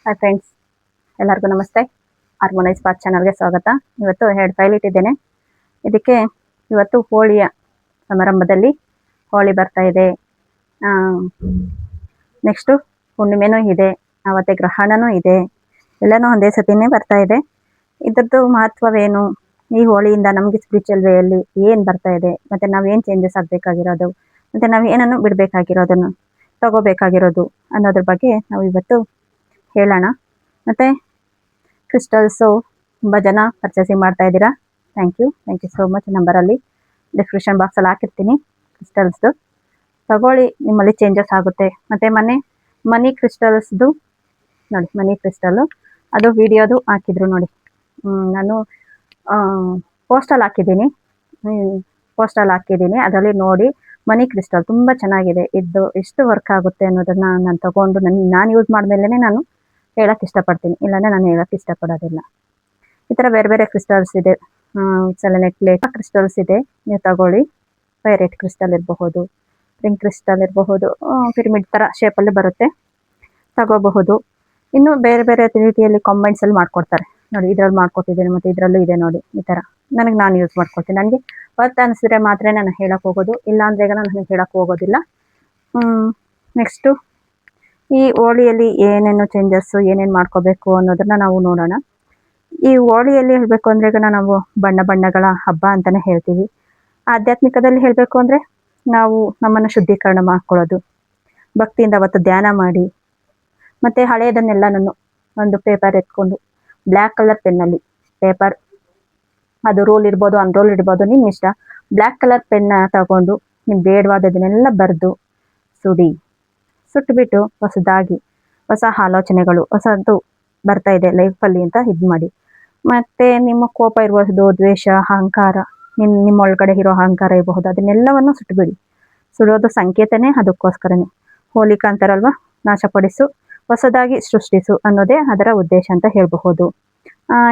Hi friends, ಎಲ್ಲರಿಗೂ ನಮಸ್ತೆ. Harmonise path ಚಾನಲ್ಗೆ ಸ್ವಾಗತ. ಇವತ್ತು 2 ಫೈಲ್ ಇಟ್ಟಿದ್ದೇನೆ. ಇದಕ್ಕೆ ಇವತ್ತು ಹೋಳಿಯ ಸಮಾರಂಭದಲ್ಲಿ ಹೋಳಿ ಬರ್ತಾ ಇದೆ. ನೆಕ್ಸ್ಟು ಹುಣ್ಣಿಮೆನೂ ಇದೆ, ಆವತ್ತೆ ಗ್ರಹಣನೂ ಇದೆ. ಎಲ್ಲನೂ ಒಂದೇ ಸತಿನೇ ಬರ್ತಾ ಇದೆ. ಇದ್ರದ್ದು ಮಹತ್ವವೇನು, ಈ ಹೋಳಿಯಿಂದ ನಮಗೆ ಸ್ಪಿರಿಚುವಲ್ ವೇಯಲ್ಲಿ ಏನು ಬರ್ತಾ ಇದೆ, ಮತ್ತು ನಾವು ಏನು ಚೇಂಜಸ್ ಆಗಬೇಕಾಗಿರೋದು, ಮತ್ತು ನಾವು ಏನನ್ನು ಬಿಡಬೇಕಾಗಿರೋದನ್ನು ತಗೋಬೇಕಾಗಿರೋದು ಅನ್ನೋದ್ರ ಬಗ್ಗೆ ನಾವು ಇವತ್ತು ಹೇಳೋಣ. ಮತ್ತು ಕ್ರಿಸ್ಟಲ್ಸು ತುಂಬ ಜನ ಪರ್ಚೇಸಿಂಗ್ ಮಾಡ್ತಾ ಇದ್ದೀರಾ. Thank you so much. ನಂಬರಲ್ಲಿ ಡಿಸ್ಕ್ರಿಪ್ಷನ್ ಬಾಕ್ಸಲ್ಲಿ ಹಾಕಿರ್ತೀನಿ. ಕ್ರಿಸ್ಟಲ್ಸ್ದು ತಗೊಳ್ಳಿ, ನಿಮ್ಮಲ್ಲಿ ಚೇಂಜಸ್ ಆಗುತ್ತೆ. ಮತ್ತು ಮನಿ ಕ್ರಿಸ್ಟಲ್ಸ್ದು ನೋಡಿ, ಮನಿ ಕ್ರಿಸ್ಟಲ್ಲು ಅದು ವಿಡಿಯೋದು ಹಾಕಿದ್ರು ನೋಡಿ. ನಾನು ಪೋಸ್ಟಲ್ಲಿ ಹಾಕಿದ್ದೀನಿ. ಅದರಲ್ಲಿ ನೋಡಿ, ಮನಿ ಕ್ರಿಸ್ಟಲ್ ತುಂಬ ಚೆನ್ನಾಗಿದೆ. ಇದು ಎಷ್ಟು ವರ್ಕ್ ಆಗುತ್ತೆ ಅನ್ನೋದನ್ನು ನಾನು ತಗೊಂಡು ನಾನು ಯೂಸ್ ಮಾಡಿದ್ಮೇಲೆ ನಾನು ಹೇಳೋಕ್ಕೆ ಇಷ್ಟಪಡ್ತೀನಿ, ಇಲ್ಲಾಂದರೆ ನಾನು ಹೇಳೋಕ್ಕೆ ಇಷ್ಟಪಡೋದಿಲ್ಲ. ಈ ಥರ ಬೇರೆ ಬೇರೆ ಕ್ರಿಸ್ಟಲ್ಸ್ ಇದೆ. ಸೆಲೆನೆಟ್ ಪ್ಲೇಟ್ ಕ್ರಿಸ್ಟಲ್ಸ್ ಇದೆ, ನೀವು ತಗೊಳ್ಳಿ. ಪೈರೇಟ್ ಕ್ರಿಸ್ಟಲ್ ಇರಬಹುದು, ರಿಂಗ್ ಕ್ರಿಸ್ಟಲ್ ಇರಬಹುದು, ಪಿರಮಿಡ್ ಥರ ಶೇಪಲ್ಲಿ ಬರುತ್ತೆ, ತಗೋಬಹುದು. ಇನ್ನು ಬೇರೆ ಬೇರೆ ರೀತಿಯಲ್ಲಿ ಕಾಮೆಂಟ್ಸಲ್ಲಿ ಮಾಡ್ಕೊಡ್ತಾರೆ ನೋಡಿ. ಇದ್ರಲ್ಲಿ ಮಾಡ್ಕೊಟ್ಟಿದ್ದೀನಿ, ಮತ್ತು ಇದರಲ್ಲೂ ಇದೆ ನೋಡಿ. ಈ ಥರ ನಾನು ಯೂಸ್ ಮಾಡ್ಕೊಳ್ತೀನಿ. ನನಗೆ ವರ್ತ್ ಅನಿಸಿದ್ರೆ ಮಾತ್ರ ನಾನು ಹೇಳೋಕ್ಕೆ ಹೋಗೋದು, ಇಲ್ಲಾಂದ್ರೆ ನಾನು ಹೇಳೋಕ್ಕೆ ಹೋಗೋದಿಲ್ಲ. ನೆಕ್ಸ್ಟು ಈ ಹೋಳಿಯಲ್ಲಿ ಏನೇನು ಚೇಂಜಸ್ಸು, ಏನೇನು ಮಾಡ್ಕೋಬೇಕು ಅನ್ನೋದನ್ನು ನಾವು ನೋಡೋಣ. ಈ ಹೋಳಿಯಲ್ಲಿ ಹೇಳಬೇಕು ಅಂದರೆ ಈಗ ನಾವು ಬಣ್ಣಗಳ ಹಬ್ಬ ಅಂತಲೇ ಹೇಳ್ತೀವಿ. ಆಧ್ಯಾತ್ಮಿಕದಲ್ಲಿ ಹೇಳಬೇಕು ಅಂದರೆ ನಾವು ನಮ್ಮನ್ನು ಶುದ್ಧೀಕರಣ ಮಾಡ್ಕೊಳ್ಳೋದು, ಭಕ್ತಿಯಿಂದ ಅವತ್ತು ಧ್ಯಾನ ಮಾಡಿ, ಮತ್ತು ಹಳೆಯದನ್ನೆಲ್ಲನೂ ಒಂದು ಪೇಪರ್ ಎತ್ಕೊಂಡು ಬ್ಲ್ಯಾಕ್ ಕಲರ್ ಪೆನ್ನಲ್ಲಿ, ಪೇಪರ್ ಅದು ರೋಲ್ ಇರ್ಬೋದು, ಅನ್ರೋಲ್ ಇರ್ಬೋದು, ನಿಮ್ಮ ಇಷ್ಟ. ಬ್ಲ್ಯಾಕ್ ಕಲರ್ ಪೆನ್ನ ತಗೊಂಡು ನಿಮ್ಮ ಬೇಡವಾದದನ್ನೆಲ್ಲ ಬರೆದು ಸುಟ್ಟುಬಿಟ್ಟು ಹೊಸ ಆಲೋಚನೆಗಳು, ಹೊಸದು ಬರ್ತಾ ಇದೆ ಲೈಫಲ್ಲಿ ಅಂತ ಇದು ಮಾಡಿ. ಮತ್ತು ನಿಮ್ಮ ಕೋಪ ಇರ್ಬೋದು, ದ್ವೇಷ, ಅಹಂಕಾರ, ನಿಮ್ಮ ಒಳಗಡೆ ಇರೋ ಅಹಂಕಾರ ಇರಬಹುದು, ಅದನ್ನೆಲ್ಲವನ್ನು ಸುಟ್ಟುಬಿಡಿ. ಸುಡೋದು ಸಂಕೇತನೇ ಅದಕ್ಕೋಸ್ಕರನೇ. ಹೋಲಿಕಾ ಅಂತಾರಲ್ವ, ನಾಶಪಡಿಸು, ಹೊಸದಾಗಿ ಸೃಷ್ಟಿಸು ಅನ್ನೋದೇ ಅದರ ಉದ್ದೇಶ ಅಂತ ಹೇಳಬಹುದು.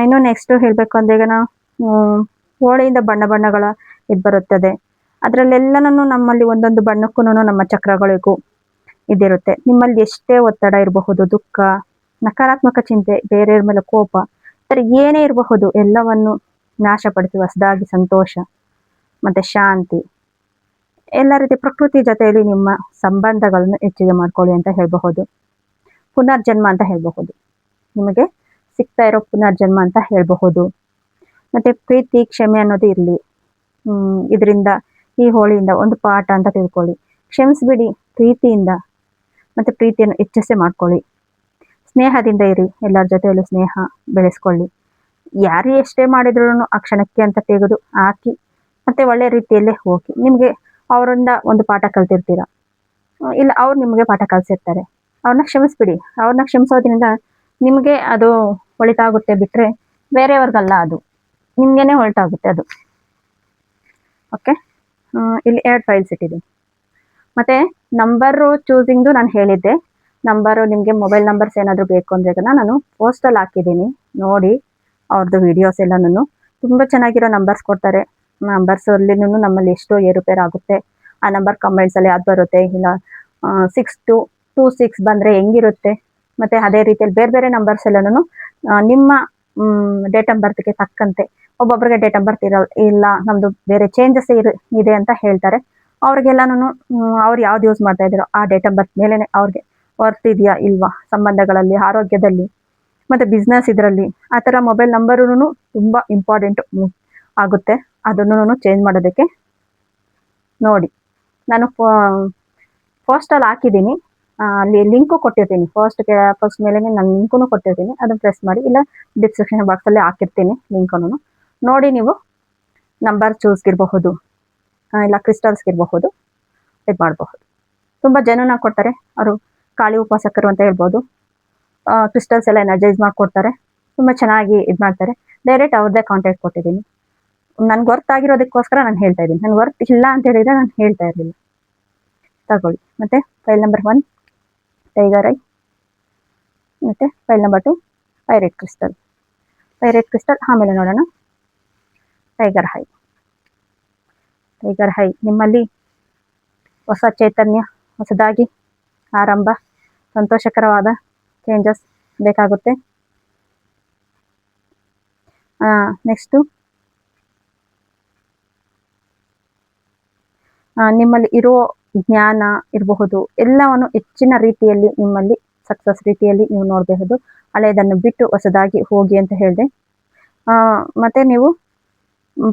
ಇನ್ನು ನೆಕ್ಸ್ಟು ಹೇಳಬೇಕು ಅಂದರೆ ಈಗ ನಾವು ಹೋಳಿಯಿಂದ ಬಣ್ಣಗಳ ಇದು ಬರುತ್ತದೆ. ಅದರಲ್ಲೆಲ್ಲನೂ ನಮ್ಮಲ್ಲಿ ಒಂದೊಂದು ಬಣ್ಣಕ್ಕೂ ನಮ್ಮ ಚಕ್ರಗಳಿಗೂ ಇದಿರುತ್ತೆ. ನಿಮ್ಮಲ್ಲಿ ಎಷ್ಟೇ ಒತ್ತಡ ಇರಬಹುದು, ದುಃಖ, ನಕಾರಾತ್ಮಕ ಚಿಂತೆ, ಬೇರೆಯವ್ರ ಮೇಲೆ ಕೋಪ, ಈ ಥರ ಏನೇ ಇರಬಹುದು, ಎಲ್ಲವನ್ನು ನಾಶಪಡಿಸಿ ಹೊಸದಾಗಿ ಸಂತೋಷ ಮತ್ತು ಶಾಂತಿ, ಎಲ್ಲ ರೀತಿ ಪ್ರಕೃತಿ ಜೊತೆಯಲ್ಲಿ ನಿಮ್ಮ ಸಂಬಂಧಗಳನ್ನು ಹೆಚ್ಚಿಗೆ ಮಾಡ್ಕೊಳ್ಳಿ ಅಂತ ಹೇಳಬಹುದು. ಪುನರ್ಜನ್ಮ ಅಂತ ಹೇಳಬಹುದು, ನಿಮಗೆ ಸಿಗ್ತಾ ಇರೋ ಪುನರ್ಜನ್ಮ ಅಂತ ಹೇಳಬಹುದು. ಮತ್ತು ಪ್ರೀತಿ, ಕ್ಷಮೆ ಅನ್ನೋದು ಇರಲಿ. ಇದರಿಂದ, ಈ ಹೋಳಿಯಿಂದ ಒಂದು ಪಾಠ ಅಂತ ತಿಳ್ಕೊಳ್ಳಿ. ಕ್ಷಮಿಸ್ಬಿಡಿ ಪ್ರೀತಿಯಿಂದ, ಮತ್ತು ಪ್ರೀತಿಯನ್ನು ಹೆಚ್ಚಿಸಿ ಮಾಡ್ಕೊಳ್ಳಿ. ಸ್ನೇಹದಿಂದ ಇರಿ, ಎಲ್ಲರ ಜೊತೆಯಲ್ಲೂ ಸ್ನೇಹ ಬೆಳೆಸ್ಕೊಳ್ಳಿ. ಯಾರು ಎಷ್ಟೇ ಮಾಡಿದ್ರು ಆ ಕ್ಷಣಕ್ಕೆ ಅಂತ ತೆಗೆದು ಹಾಕಿ, ಮತ್ತು ಒಳ್ಳೆಯ ರೀತಿಯಲ್ಲೇ ಹೋಗಿ. ನಿಮಗೆ ಅವರಿಂದ ಒಂದು ಪಾಠ ಕಲ್ತಿರ್ತೀರ, ಇಲ್ಲ ಅವ್ರು ನಿಮಗೆ ಪಾಠ ಕಲಿಸಿರ್ತಾರೆ. ಅವ್ರನ್ನ ಕ್ಷಮಿಸ್ಬಿಡಿ. ಅವ್ರನ್ನ ಕ್ಷಮಿಸೋದ್ರಿಂದ ನಿಮಗೆ ಅದು ಒಳಿತಾಗುತ್ತೆ, ಬಿಟ್ಟರೆ ಬೇರೆಯವ್ರಿಗಲ್ಲ, ಅದು ನಿಮಗೇನೆ ಹೊರಟಾಗುತ್ತೆ ಅದು. ಓಕೆ, ಇಲ್ಲಿ 2 ಫೈಲ್ಸ್ ಇಟ್ಟಿದ್ದೀನಿ. ಮತ್ತು ನಂಬರು ಚೂಸಿಂಗ್ದು ನಾನು ಹೇಳಿದ್ದೆ. ನಂಬರು ನಿಮಗೆ ಮೊಬೈಲ್ ನಂಬರ್ಸ್ ಏನಾದರೂ ಬೇಕು ಅಂದರೆ ನಾನು ಪೋಸ್ಟಲ್ಲಿ ಹಾಕಿದ್ದೀನಿ ನೋಡಿ. ಅವ್ರದ್ದು ವೀಡಿಯೋಸ್ ಎಲ್ಲನೂ ತುಂಬ ಚೆನ್ನಾಗಿರೋ ನಂಬರ್ಸ್ ಕೊಡ್ತಾರೆ. ನಂಬರ್ಸಲ್ಲಿನೂ ನಮ್ಮಲ್ಲಿ ಎಷ್ಟೋ ಏರುಪೇರು ಆಗುತ್ತೆ. ಆ ನಂಬರ್ ಕಮೆಂಟ್ಸಲ್ಲಿ ಯಾವ್ದು ಬರುತ್ತೆ, ಇಲ್ಲ 6226 ಬಂದರೆ ಹೆಂಗಿರುತ್ತೆ, ಮತ್ತು ಅದೇ ರೀತಿಯಲ್ಲಿ ಬೇರೆ ಬೇರೆ ನಂಬರ್ಸ್ ಎಲ್ಲನೂ ನಿಮ್ಮ ಡೇಟ್ ಆಫ್ ಬರ್ತ್ಗೆ ತಕ್ಕಂತೆ, ಒಬ್ಬೊಬ್ಬರಿಗೆ ಡೇಟ್ ಆಫ್ ಬರ್ತ್ ಇಲ್ಲ, ನಮ್ಮದು ಬೇರೆ ಚೇಂಜಸ್ ಇದೆ ಅಂತ ಹೇಳ್ತಾರೆ. ಅವ್ರಿಗೆಲ್ಲನೂ ಅವ್ರು ಯಾವ್ದು ಯೂಸ್ ಮಾಡ್ತಾ ಇದ್ದಾರೋ ಆ ಡೇಟ್ ಆಫ್ ಬರ್ತ್ ಮೇಲೇ ಅವ್ರಿಗೆ ವರ್ತ್ ಇದೆಯಾ ಇಲ್ವಾ, ಸಂಬಂಧಗಳಲ್ಲಿ, ಆರೋಗ್ಯದಲ್ಲಿ, ಮತ್ತು ಬಿಸ್ನೆಸ್ ಇದರಲ್ಲಿ, ಆ ಥರ ಮೊಬೈಲ್ ನಂಬರೂ ತುಂಬ ಇಂಪಾರ್ಟೆಂಟು ಆಗುತ್ತೆ. ಅದನ್ನು ಚೇಂಜ್ ಮಾಡೋದಕ್ಕೆ ನೋಡಿ. ನಾನು ಪೋಸ್ಟಲ್ಲಿ ಹಾಕಿದ್ದೀನಿ, ಅಲ್ಲಿ ಲಿಂಕು ಕೊಟ್ಟಿರ್ತೀನಿ. ಫಸ್ಟ್ ಮೇಲೆ ನಾನು ಲಿಂಕೂ ಕೊಟ್ಟಿರ್ತೀನಿ, ಅದನ್ನು ಪ್ರೆಸ್ ಮಾಡಿ, ಇಲ್ಲ ಡಿಸ್ಕ್ರಿಪ್ಷನ್ ಬಾಕ್ಸಲ್ಲಿ ಹಾಕಿರ್ತೀನಿ ಲಿಂಕನ್ನು ನೋಡಿ. ನೀವು ನಂಬರ್ ಚೂಸ್ಗಿರಬಹುದು, ಇಲ್ಲ ಕ್ರಿಸ್ಟಲ್ಸ್ಗಿರಬಹುದು, ಇದು ಮಾಡಬಹುದು. ತುಂಬ ಜನನ ಕೊಡ್ತಾರೆ, ಅವರು ಕಾಳಿ ಉಪಾಸಕರು ಅಂತ ಹೇಳ್ಬೋದು. ಕ್ರಿಸ್ಟಲ್ಸ್ ಎಲ್ಲ ಎನರ್ಜೈಸ್ ಮಾಡಿಕೊಡ್ತಾರೆ, ತುಂಬ ಚೆನ್ನಾಗಿ ಇದು ಮಾಡ್ತಾರೆ. ಡೈರೆಕ್ಟ್ ಅವ್ರದ್ದೇ ಕಾಂಟ್ಯಾಕ್ಟ್ ಕೊಟ್ಟಿದ್ದೀನಿ. ನನಗೆ ವರ್ತ್ ಆಗಿರೋದಕ್ಕೋಸ್ಕರ ನಾನು ಹೇಳ್ತಾ ಇದ್ದೀನಿ. ನನಗೆ ವರ್ತ್ ಇಲ್ಲ ಅಂತ ಹೇಳಿದರೆ ನಾನು ಹೇಳ್ತಾ ಇರಲಿಲ್ಲ. ತಗೊಳ್ಳಿ. ಮತ್ತು ಫೈಲ್ ನಂಬರ್ 1 ಟೈಗರ್ ಐ, ಮತ್ತು ಫೈಲ್ ನಂಬರ್ 2 ಪೈರೇಟ್ ಕ್ರಿಸ್ಟಲ್. ಆಮೇಲೆ ನೋಡೋಣ ಟೈಗರ್ ಹೈ. ನಿಮ್ಮಲ್ಲಿ ಹೊಸ ಚೈತನ್ಯ, ಹೊಸದಾಗಿ ಆರಂಭ, ಸಂತೋಷಕರವಾದ ಚೇಂಜಸ್ ಬೇಕಾಗುತ್ತೆ. ನೆಕ್ಸ್ಟು ನಿಮ್ಮಲ್ಲಿ ಇರೋ ಜ್ಞಾನ ಇರಬಹುದು, ಎಲ್ಲವನ್ನು ಹೆಚ್ಚಿನ ರೀತಿಯಲ್ಲಿ ನಿಮ್ಮಲ್ಲಿ ಸಕ್ಸಸ್ ರೀತಿಯಲ್ಲಿ ನೀವು ನೋಡಬಹುದು. ಹಳೆಯದನ್ನು ಬಿಟ್ಟು ಹೊಸದಾಗಿ ಹೋಗಿ ಅಂತ ಹೇಳಿದೆ. ಮತ್ತೆ ನೀವು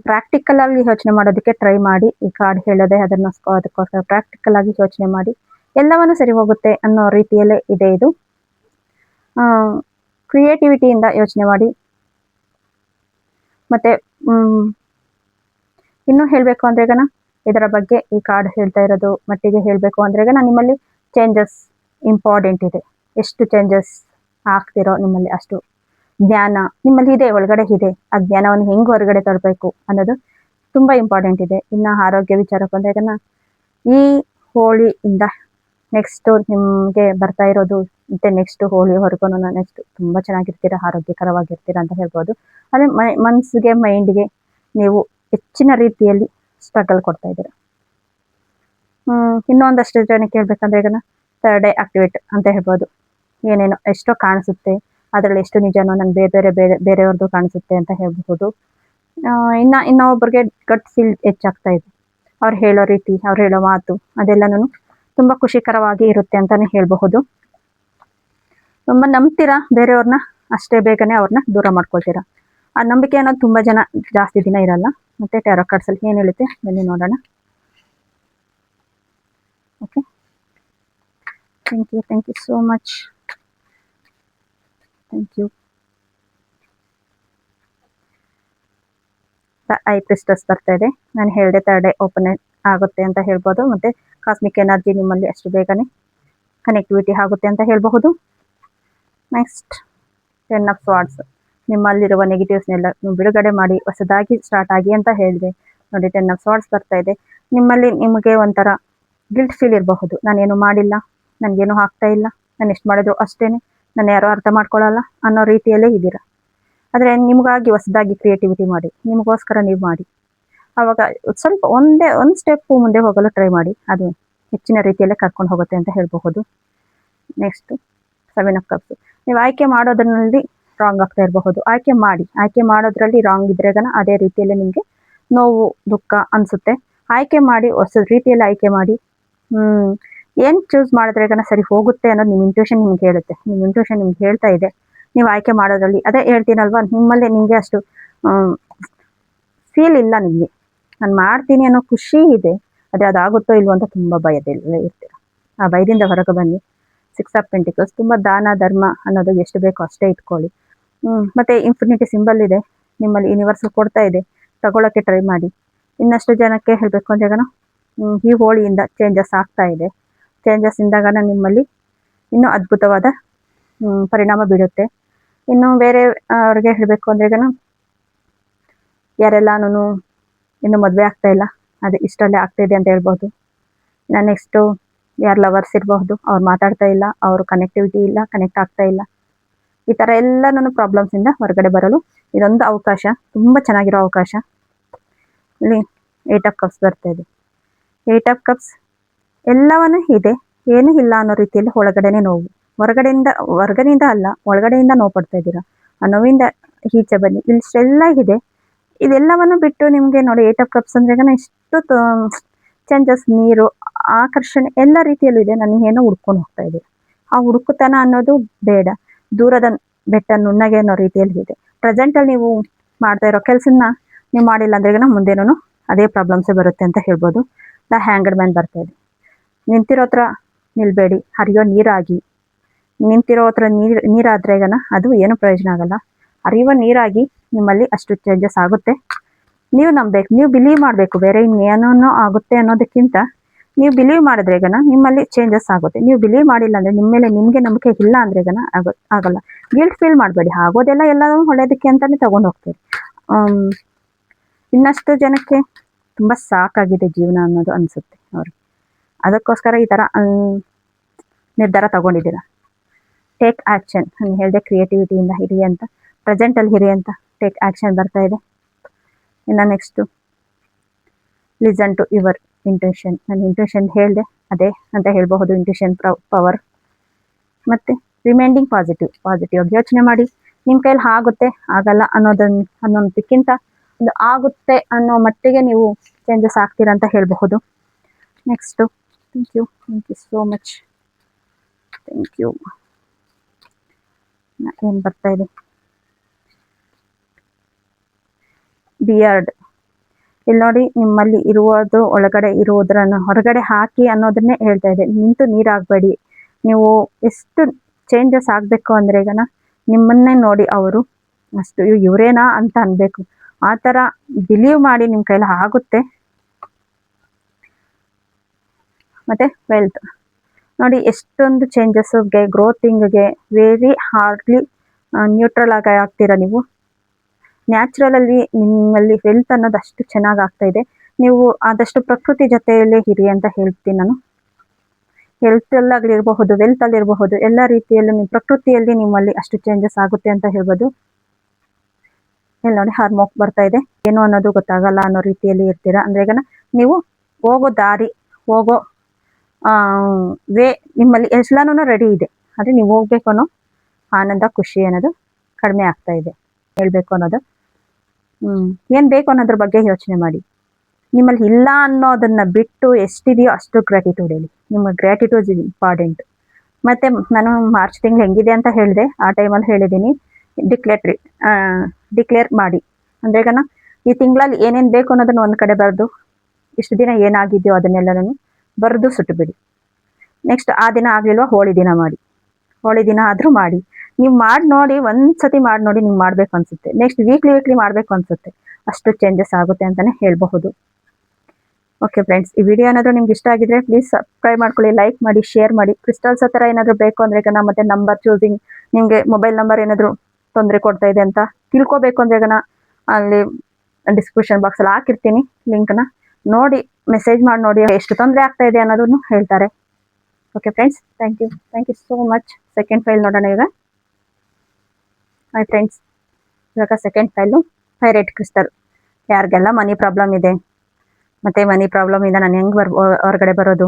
ಪ್ರಾಕ್ಟಿಕಲ್ ಆಗಿ ಯೋಚನೆ ಮಾಡೋದಕ್ಕೆ ಟ್ರೈ ಮಾಡಿ. ಈ ಕಾರ್ಡ್ ಹೇಳೋದೆ ಅದಕ್ಕೋಸ್ಕರ ಪ್ರಾಕ್ಟಿಕಲ್ ಆಗಿ ಯೋಚನೆ ಮಾಡಿ, ಎಲ್ಲವನ್ನು ಸರಿ ಹೋಗುತ್ತೆ ಅನ್ನೋ ರೀತಿಯಲ್ಲೇ ಇದೆ ಇದು. ಕ್ರಿಯೇಟಿವಿಟಿಯಿಂದ ಯೋಚನೆ ಮಾಡಿ. ಮತ್ತೆ ಇನ್ನೂ ಹೇಳಬೇಕು ಅಂದ್ರೆ ಇದರ ಬಗ್ಗೆ ಈ ಕಾರ್ಡ್ ಹೇಳ್ತಾ ಇರೋದು ಮಟ್ಟಿಗೆ ಹೇಳಬೇಕು ಅಂದ್ರೆ ನಿಮ್ಮಲ್ಲಿ ಚೇಂಜಸ್ ಇಂಪಾರ್ಟೆಂಟ್ ಇದೆ. ಎಷ್ಟು ಚೇಂಜಸ್ ಆಗ್ತಿರೋ ನಿಮ್ಮಲ್ಲಿ ಅಷ್ಟು ಜ್ಞಾನ ನಿಮ್ಮಲ್ಲಿ ಇದೆ, ಒಳಗಡೆ ಇದೆ. ಆ ಜ್ಞಾನವನ್ನು ಹೆಂಗೆ ಹೊರಗಡೆ ತರಬೇಕು ಅನ್ನೋದು ತುಂಬಾ ಇಂಪಾರ್ಟೆಂಟ್ ಇದೆ. ಇನ್ನು ಆರೋಗ್ಯ ವಿಚಾರಕ್ಕೆ ಬಂದಾಗ ಈ ಹೋಳಿಯಿಂದ ನೆಕ್ಸ್ಟ್ ನಿಮಗೆ ಬರ್ತಾ ಇರೋದು ಮತ್ತೆ ನೆಕ್ಸ್ಟ್ ಹೋಳಿವರೆಗೂ ನೆಕ್ಸ್ಟ್ ತುಂಬಾ ಚೆನ್ನಾಗಿರ್ತೀರಾ, ಆರೋಗ್ಯಕರವಾಗಿರ್ತೀರಾ ಅಂತ ಹೇಳ್ಬೋದು. ಅದೇ ಮನಸ್ಸಿಗೆ ಮೈಂಡ್ಗೆ ನೀವು ಹೆಚ್ಚಿನ ರೀತಿಯಲ್ಲಿ ಸ್ಟ್ರಗಲ್ ಕೊಡ್ತಾ ಇದ್ದೀರಾ. ಇನ್ನೊಂದಷ್ಟು ಜನಕ್ಕೆ ಹೇಳ್ಬೇಕಂದ್ರೆ ಥರ್ಡ್ ಐ ಆಕ್ಟಿವೇಟ್ ಅಂತ ಹೇಳ್ಬೋದು. ಏನೇನೋ ಎಷ್ಟೋ ಕಾಣಿಸುತ್ತೆ, ಅದರಲ್ಲಿ ಎಷ್ಟು ನಿಜನೋ ನನ್ಗೆ ಬೇರೆಯವ್ರದ್ದು ಕಾಣಿಸುತ್ತೆ ಅಂತ ಹೇಳ್ಬಹುದು. ಇನ್ನೊಬ್ಬರಿಗೆ ಗಟ್ ಫೀಲ್ ಹೆಚ್ಚಾಗ್ತಾ ಇದೆ. ಅವ್ರು ಹೇಳೋ ರೀತಿ, ಅವ್ರು ಹೇಳೋ ಮಾತು ಅದೆಲ್ಲನೂ ತುಂಬಾ ಖುಷಿಕರವಾಗಿ ಇರುತ್ತೆ ಅಂತಾನೆ ಹೇಳ್ಬಹುದು. ತುಂಬಾ ನಂಬ್ತೀರಾ ಬೇರೆಯವ್ರನ್ನ, ಅಷ್ಟೇ ಬೇಗನೆ ಅವ್ರನ್ನ ದೂರ ಮಾಡ್ಕೊಳ್ತೀರಾ. ಆ ನಂಬಿಕೆ ಅನ್ನೋದು ತುಂಬಾ ಜಾಸ್ತಿ ದಿನ ಇರಲ್ಲ. ಮತ್ತೆ ಟ್ಯಾರೋ ಕಾರ್ಡ್ಸ್ ಅಲ್ಲಿ ಏನ್ ಹೇಳುತ್ತೆ ಬನ್ನಿ ನೋಡೋಣ. Okay, thank you so much. Thank you. High priestess ಬರ್ತಾ ಇದೆ. ನಾನು ಹೇಳಿದೆ ಥರ್ಡ್ ಐ ಓಪನ್ ಆಗುತ್ತೆ ಅಂತ ಹೇಳ್ಬೋದು. ಮತ್ತೆ ಕಾಸ್ಮಿಕ್ ಎನರ್ಜಿ ನಿಮ್ಮಲ್ಲಿ ಅಷ್ಟು ಬೇಗನೆ ಕನೆಕ್ಟಿವಿಟಿ ಆಗುತ್ತೆ ಅಂತ ಹೇಳಬಹುದು. ನೆಕ್ಸ್ಟ್ 10 ಆಫ್ ಸ್ವಾರ್ಡ್ಸ್, ನಿಮ್ಮಲ್ಲಿರುವ ನೆಗೆಟಿವ್ಸ್ನೆಲ್ಲ ನೀವು ಬಿಡುಗಡೆ ಮಾಡಿ ಹೊಸದಾಗಿ ಸ್ಟಾರ್ಟ್ ಆಗಿ ಅಂತ ಹೇಳಿದೆ. ನೋಡಿ 10 ಆಫ್ ಸ್ವಾರ್ಡ್ಸ್ ಬರ್ತಾ ಇದೆ. ನಿಮಗೆ ಒಂಥರ ಗಿಲ್ಟ್ ಫೀಲ್ ಇರಬಹುದು. ನಾನೇನು ಮಾಡಿಲ್ಲ, ನನಗೇನು ಆಗ್ತಾ ಇಲ್ಲ, ನಾನು ಎಷ್ಟು ಮಾಡಿದ್ರು ಅಷ್ಟೇನೆ, ನಾನು ಯಾರೋ ಅರ್ಥ ಮಾಡ್ಕೊಳ್ಳಲ್ಲ ಅನ್ನೋ ರೀತಿಯಲ್ಲೇ ಇದ್ದೀರಾ. ಆದರೆ ನಿಮಗಾಗಿ ಹೊಸದಾಗಿ ಕ್ರಿಯೇಟಿವಿಟಿ ಮಾಡಿ, ನಿಮಗೋಸ್ಕರ ನೀವು ಮಾಡಿ. ಆವಾಗ ಸ್ವಲ್ಪ ಒಂದು ಸ್ಟೆಪ್ ಮುಂದೆ ಹೋಗಲು ಟ್ರೈ ಮಾಡಿ, ಅದು ಹೆಚ್ಚಿನ ರೀತಿಯಲ್ಲೇ ಕರ್ಕೊಂಡು ಹೋಗುತ್ತೆ ಅಂತ ಹೇಳಬಹುದು. ನೆಕ್ಸ್ಟ್ 7 ಆಫ್ ಕಪ್ಸ್, ನೀವು ಆಯ್ಕೆ ಮಾಡೋದ್ರಲ್ಲಿ ರಾಂಗ್ ಆಗ್ತಾ ಇರಬಹುದು. ಆಯ್ಕೆ ಮಾಡೋದ್ರಲ್ಲಿ ರಾಂಗ್ ಇದ್ರೆ ಅದೇ ರೀತಿಯಲ್ಲಿ ನಿಮಗೆ ನೋವು ದುಃಖ ಅನಿಸುತ್ತೆ. ಆಯ್ಕೆ ಮಾಡಿ, ಹೊಸ ರೀತಿಯಲ್ಲಿ ಆಯ್ಕೆ ಮಾಡಿ. ಏನು ಚೂಸ್ ಮಾಡಿದ್ರೆ ಸರಿ ಹೋಗುತ್ತೆ ಅನ್ನೋದು ನಿಮ್ಮ ಇಂಟ್ಯೂಷನ್ ನಿಮ್ಗೆ ಹೇಳುತ್ತೆ. ನಿಮ್ಮ ಇಂಟ್ಯೂಷನ್ ನಿಮ್ಗೆ ಹೇಳ್ತಾ ಇದೆ ನೀವು ಆಯ್ಕೆ ಮಾಡೋದ್ರಲ್ಲಿ. ಅದೇ ಹೇಳ್ತೀನಲ್ವಾ, ನಿಮ್ಮಲ್ಲೇ ನಿಮಗೆ ಅಷ್ಟು ಫೀಲ್ ಇಲ್ಲ, ನಿಮಗೆ ನಾನು ಮಾಡ್ತೀನಿ ಅನ್ನೋ ಖುಷಿ ಇದೆ. ಆದರೆ ಅದಾಗುತ್ತೋ ಇಲ್ವೋ ಅಂತ ತುಂಬ ಭಯದಲ್ಲೇ ಇರ್ತೀರ. ಆ ಭಯದಿಂದ ಹೊರಗೆ ಬನ್ನಿ. 6 ಆಫ್ ಪೆಂಟಿಕಲ್ಸ್, ತುಂಬ ದಾನ ಧರ್ಮ ಅನ್ನೋದು ಎಷ್ಟು ಬೇಕೋ ಅಷ್ಟೇ ಇಟ್ಕೊಳ್ಳಿ. ಮತ್ತೆ ಇನ್ಫಿನಿಟಿ ಸಿಂಬಲ್ ಇದೆ ನಿಮ್ಮಲ್ಲಿ, ಯೂನಿವರ್ಸಲ್ ಕೊಡ್ತಾ ಇದೆ, ತಗೊಳ್ಳೋಕ್ಕೆ ಟ್ರೈ ಮಾಡಿ. ಇನ್ನಷ್ಟು ಜನಕ್ಕೆ ಹೇಳಬೇಕು ಅಂದ್ರೆ ಈ ಹೋಳಿಯಿಂದ ಚೇಂಜಸ್ ಆಗ್ತಾ ಇದೆ. ಚೇಂಜಸ್ ಇಂದಾಗ ನಿಮ್ಮಲ್ಲಿ ಇನ್ನೂ ಅದ್ಭುತವಾದ ಪರಿಣಾಮ ಬೀರುತ್ತೆ. ಇನ್ನು ಬೇರೆ ಅವ್ರಿಗೆ ಹೇಳಬೇಕು ಅಂದ್ರೆ ಯಾರೆಲ್ಲಾನು ಇನ್ನು ಮದುವೆ ಆಗ್ತಾ ಇಲ್ಲ, ಅದು ಇಷ್ಟಲ್ಲೇ ಆಗ್ತಾ ಇದೆ ಅಂತ ಹೇಳ್ಬೋದು. ನೆಕ್ಸ್ಟು ಯಾರು ಲವರ್ಸ್ ಇರಬಹುದು, ಅವ್ರು ಮಾತಾಡ್ತಾ ಇಲ್ಲ, ಅವ್ರ ಕನೆಕ್ಟಿವಿಟಿ ಇಲ್ಲ, ಕನೆಕ್ಟ್ ಆಗ್ತಾ ಇಲ್ಲ. ಈ ಥರ ಎಲ್ಲನೂ ಪ್ರಾಬ್ಲಮ್ಸಿಂದ ಹೊರಗಡೆ ಬರಲು ಇದೊಂದು ಅವಕಾಶ, ತುಂಬ ಚೆನ್ನಾಗಿರೋ ಅವಕಾಶ. ಇಲ್ಲಿ 8 ಆಫ್ ಕಪ್ಸ್ ಬರ್ತಾ ಇದೆ. 8 ಆಫ್ ಕಪ್ಸ್ ಎಲ್ಲವನ್ನೂ ಇದೆ, ಏನೂ ಇಲ್ಲ ಅನ್ನೋ ರೀತಿಯಲ್ಲಿ ಒಳಗಡೆನೆ ನೋವು, ಹೊರಗಡೆಯಿಂದ ಅಲ್ಲ, ಒಳಗಡೆಯಿಂದ ನೋವು ಪಡ್ತಾ ಇದ್ದೀರಾ. ಆ ನೋವಿಂದ ಈಚೆ ಬನ್ನಿ. ಇಷ್ಟೆಲ್ಲ ಇದೆ, ಇದೆಲ್ಲವನ್ನು ಬಿಟ್ಟು ನಿಮಗೆ ನೋಡಿ 8 ಆಫ್ ಕಪ್ಸ್ ಅಂದ್ರೆ ಇಷ್ಟು ಚೇಂಜಸ್, ನೀರು, ಆಕರ್ಷಣೆ ಎಲ್ಲ ರೀತಿಯಲ್ಲೂ ಇದೆ. ನನಗೆ ಏನೋ ಹುಡ್ಕೊಂಡು ಹೋಗ್ತಾ ಇದೆ. ಆ ಹುಡುಕುತನ ಅನ್ನೋದು ಬೇಡ, ದೂರದ ಬೆಟ್ಟ ನುಣ್ಣಗೆ ಅನ್ನೋ ರೀತಿಯಲ್ಲಿ ಇದೆ. ಪ್ರೆಸೆಂಟಲ್ಲಿ ನೀವು ಮಾಡ್ತಾ ಇರೋ ಕೆಲಸನ ನೀವು ಮಾಡಿಲ್ಲ ಅಂದ್ರೆ ಮುಂದೇನೂ ಅದೇ ಪ್ರಾಬ್ಲಮ್ಸೇ ಬರುತ್ತೆ ಅಂತ ಹೇಳ್ಬೋದು. ದ ಹ್ಯಾಂಗಡ್ ಮ್ಯಾನ್ ಬರ್ತಾ ಇದೆ. ನಿಂತಿರೋ ಹತ್ರ ನಿಲ್ಬೇಡಿ, ಹರಿಯೋ ನೀರಾಗಿ. ನಿಂತಿರೋ ಹತ್ರ ನೀರಾದ್ರೆ ಅದು ಏನು ಪ್ರಯೋಜನ ಆಗಲ್ಲ. ಹರಿಯುವ ನೀರಾಗಿ ನಿಮ್ಮಲ್ಲಿ ಅಷ್ಟು ಚೇಂಜಸ್ ಆಗುತ್ತೆ. ನೀವು ನಂಬಬೇಕು, ನೀವು ಬಿಲೀವ್ ಮಾಡಬೇಕು. ಬೇರೆ ಇನ್ನೇನೋ ಆಗುತ್ತೆ ಅನ್ನೋದಕ್ಕಿಂತ ನೀವು ಬಿಲೀವ್ ಮಾಡಿದ್ರೆ ನಿಮ್ಮಲ್ಲಿ ಚೇಂಜಸ್ ಆಗುತ್ತೆ. ನೀವು ಬಿಲೀವ್ ಮಾಡಿಲ್ಲ ಅಂದರೆ, ನಿಮ್ಮ ಮೇಲೆ ನಿಮಗೆ ನಂಬಿಕೆ ಇಲ್ಲ ಅಂದರೆ ಆಗಲ್ಲ. ಗಿಲ್ಟ್ ಫೀಲ್ ಮಾಡಬೇಡಿ, ಆಗೋದೆಲ್ಲ ಎಲ್ಲವೂ ಒಳ್ಳೇದಕ್ಕೆ ಅಂತಲೇ ತಗೊಂಡು ಹೋಗ್ತೀರಿ. ಇನ್ನಷ್ಟು ಜನಕ್ಕೆ ತುಂಬ ಸಾಕಾಗಿದೆ ಜೀವನ ಅನ್ನೋದು ಅನಿಸುತ್ತೆ ಅವ್ರಿಗೆ. ಅದಕ್ಕೋಸ್ಕರ ಈ ಥರ ನಿರ್ಧಾರ ತಗೊಂಡಿದ್ದೀರಾ. ಟೇಕ್ ಆ್ಯಕ್ಷನ್, ನಾನು ಹೇಳಿದೆ ಕ್ರಿಯೇಟಿವಿಟಿಯಿಂದ ಇರಿ ಅಂತ, ಪ್ರೆಸೆಂಟಲ್ಲಿ ಇರಿ ಅಂತ. ಟೇಕ್ ಆ್ಯಕ್ಷನ್ ಬರ್ತಾ ಇದೆ. ಇನ್ನು next listen to your intuition. ನಾನು ಇಂಟ್ಯೂಷನ್ ಹೇಳಿದೆ ಅದೇ ಅಂತ ಹೇಳ್ಬಹುದು, ಇಂಟ್ಯೂಷನ್ ಪವರ್. ಮತ್ತು ರಿಮೈಂಡಿಂಗ್ ಪಾಸಿಟಿವ್ ಆಗಿ ಯೋಚನೆ ಮಾಡಿ. ನಿಮ್ಮ ಕೈಲಿ ಆಗುತ್ತೆ ಆಗಲ್ಲ ಅನ್ನೋದಕ್ಕಿಂತ ಒಂದು ಆಗುತ್ತೆ ಅನ್ನೋ ಮಟ್ಟಿಗೆ ನೀವು ಚೇಂಜಸ್ ಆಗ್ತೀರಾ ಅಂತ ಹೇಳಬಹುದು. Next thank you so much. Thank you. ಏನು ಬರ್ತಾ ಇದೆ? ಬಿಯರ್ಡ್. ಇಲ್ಲಿ ನೋಡಿ, ನಿಮ್ಮಲ್ಲಿ ಇರುವುದು ಒಳಗಡೆ ಇರುವುದನ್ನು ಹೊರಗಡೆ ಹಾಕಿ ಅನ್ನೋದನ್ನೇ ಹೇಳ್ತಾ ಇದೆ. ನಿಂತು ನೀರಾಗಬೇಡಿ. ನೀವು ಎಷ್ಟು ಚೇಂಜಸ್ ಆಗಬೇಕು ಅಂದರೆ ಈಗನ ನಿಮ್ಮನ್ನೇ ನೋಡಿ ಅವರು ಅಷ್ಟು ಇವರೇನಾ ಅಂತ ಅನ್ಬೇಕು. ಆ ಥರ ಬಿಲೀವ್ ಮಾಡಿ ನಿಮ್ಮ ಕೈಲಿ ಆಗುತ್ತೆ. ಮತ್ತೆ ವೆಲ್ತ್ ನೋಡಿ, ಎಷ್ಟೊಂದು ಚೇಂಜಸ್ಗೆ, ಗ್ರೋತಿಂಗ್ಗೆ ವೆರಿ ಹಾರ್ಡ್ಲಿ ನ್ಯೂಟ್ರಲ್ ಆಗಿ ಆಗ್ತೀರಾ ನೀವು. ನ್ಯಾಚುರಲಲ್ಲಿ ನಿಮ್ಮಲ್ಲಿ ವೆಲ್ತ್ ಅನ್ನೋದು ಅಷ್ಟು ಚೆನ್ನಾಗಿ ಆಗ್ತಾ ಇದೆ. ನೀವು ಆದಷ್ಟು ಪ್ರಕೃತಿ ಜೊತೆಯಲ್ಲೇ ಇರಿ ಅಂತ ಹೇಳ್ತೀನಿ ನಾನು. ಹೆಲ್ತಲ್ಲಾಗಿರಬಹುದು, ವೆಲ್ತಲ್ಲಿರಬಹುದು, ಎಲ್ಲ ರೀತಿಯಲ್ಲೂ ನೀವು ಪ್ರಕೃತಿಯಲ್ಲಿ ನಿಮ್ಮಲ್ಲಿ ಅಷ್ಟು ಚೇಂಜಸ್ ಆಗುತ್ತೆ ಅಂತ ಹೇಳ್ಬೋದು. ಇಲ್ಲಿ ನೋಡಿ ಹಾರ್ಮೋಕ್ ಬರ್ತಾ ಇದೆ. ಏನು ಅನ್ನೋದು ಗೊತ್ತಾಗಲ್ಲ ಅನ್ನೋ ರೀತಿಯಲ್ಲಿ ಇರ್ತೀರಾ. ಅಂದರೆ ಈಗ ನೀವು ಹೋಗೋ ದಾರಿ, ಹೋಗೋ ವೇ ನಿಮ್ಮಲ್ಲಿ ಎಲ್ಲನೂ ರೆಡಿ ಇದೆ. ಆದರೆ ನೀವು ಹೋಗ್ಬೇಕು ಅನ್ನೋ ಆನಂದ, ಖುಷಿ ಅನ್ನೋದು ಕಡಿಮೆ ಆಗ್ತಾ ಇದೆ. ಹೇಳಬೇಕು ಅನ್ನೋದು ಏನು ಬೇಕು ಅನ್ನೋದ್ರ ಬಗ್ಗೆ ಯೋಚನೆ ಮಾಡಿ. ನಿಮ್ಮಲ್ಲಿ ಇಲ್ಲ ಅನ್ನೋದನ್ನು ಬಿಟ್ಟು ಎಷ್ಟಿದೆಯೋ ಅಷ್ಟು ಗ್ರ್ಯಾಟಿಟ್ಯೂಡ್ ಹೇಳಿ. ನಿಮ್ಮ ಗ್ರ್ಯಾಟಿಟ್ಯೂಡ್ ಇಸ್ ಇಂಪಾರ್ಟೆಂಟ್. ಮತ್ತು ನಾನು ಮಾರ್ಚ್ ತಿಂಗಳು ಹೆಂಗಿದೆ ಅಂತ ಹೇಳಿದೆ, ಆ ಟೈಮಲ್ಲಿ ಹೇಳಿದ್ದೀನಿ, ಡಿಕ್ಲೇರ್ ಮಾಡಿ. ಅಂದರೆ ಈಗ ಈ ತಿಂಗಳಲ್ಲಿ ಏನೇನು ಬೇಕು ಅನ್ನೋದನ್ನು ಒಂದು ಕಡೆ ಬರೆದು, ಇಷ್ಟು ದಿನ ಏನಾಗಿದೆಯೋ ಅದನ್ನೆಲ್ಲನೂ ಬರೆದು ಸುಟ್ಟು ಬಿಡಿ. ನೆಕ್ಸ್ಟ್ ಆ ದಿನ ಆಗಲಿಲ್ವ, ಹೋಳಿ ದಿನ ಮಾಡಿ. ಹೋಳಿ ದಿನ ಆದರೂ ಮಾಡಿ. ನೀವು ಮಾಡಿ ನೋಡಿ, ಒಂದ್ಸತಿ ಮಾಡಿ ನೋಡಿ, ನಿಮ್ಗೆ ಮಾಡಬೇಕು ಅನಿಸುತ್ತೆ. ನೆಕ್ಸ್ಟ್ ವೀಕ್ಲಿ ಮಾಡಬೇಕು ಅನಿಸುತ್ತೆ. ಅಷ್ಟು ಚೇಂಜಸ್ ಆಗುತ್ತೆ ಅಂತಲೇ ಹೇಳಬಹುದು. ಓಕೆ ಫ್ರೆಂಡ್ಸ್, ಈ ವಿಡಿಯೋ ಏನಾದರೂ ನಿಮ್ಗೆ ಇಷ್ಟ ಆಗಿದ್ರೆ ಪ್ಲೀಸ್ ಸಬ್ಸ್ಕ್ರೈಬ್ ಮಾಡ್ಕೊಳ್ಳಿ, ಲೈಕ್ ಮಾಡಿ, ಶೇರ್ ಮಾಡಿ. ಕ್ರಿಸ್ಟಲ್ಸ್ ಹತ್ರ ಏನಾದರೂ ಬೇಕು ಅಂದರೆ ಈಗ ಮತ್ತೆ ನಂಬರ್ ಚೂಸಿಂಗ್, ನಿಮಗೆ ಮೊಬೈಲ್ ನಂಬರ್ ಏನಾದರೂ ತೊಂದರೆ ಕೊಡ್ತಾ ಇದೆ ಅಂತ ತಿಳ್ಕೊಬೇಕು ಅಂದರೆ ಈಗ ಅಲ್ಲಿ ಡಿಸ್ಕ್ರಿಪ್ಷನ್ ಬಾಕ್ಸಲ್ಲಿ ಹಾಕಿರ್ತೀನಿ ಲಿಂಕ್ನ, ನೋಡಿ ಮೆಸೇಜ್ ಮಾಡಿ ನೋಡಿ ಎಷ್ಟು ತೊಂದರೆ ಆಗ್ತಾ ಇದೆ ಅನ್ನೋದನ್ನು ಹೇಳ್ತಾರೆ. Okay friends, thank you so much. Second file ನೋಡೋಣ ಈಗ. ಹಾಯ್ ಫ್ರೆಂಡ್ಸ್, ಇವಾಗ ಸೆಕೆಂಡ್ ಫೈಲು ಪೈರೇಟ್ ಕ್ರಿಸ್ಟಲ್. ಯಾರಿಗೆಲ್ಲ ಮನಿ ಪ್ರಾಬ್ಲಮ್ ಇದೆ, ಮತ್ತು ಮನಿ ಪ್ರಾಬ್ಲಮಿಂದ ನಾನು ಹೆಂಗೆ ಹೊರಗಡೆ ಬರೋದು,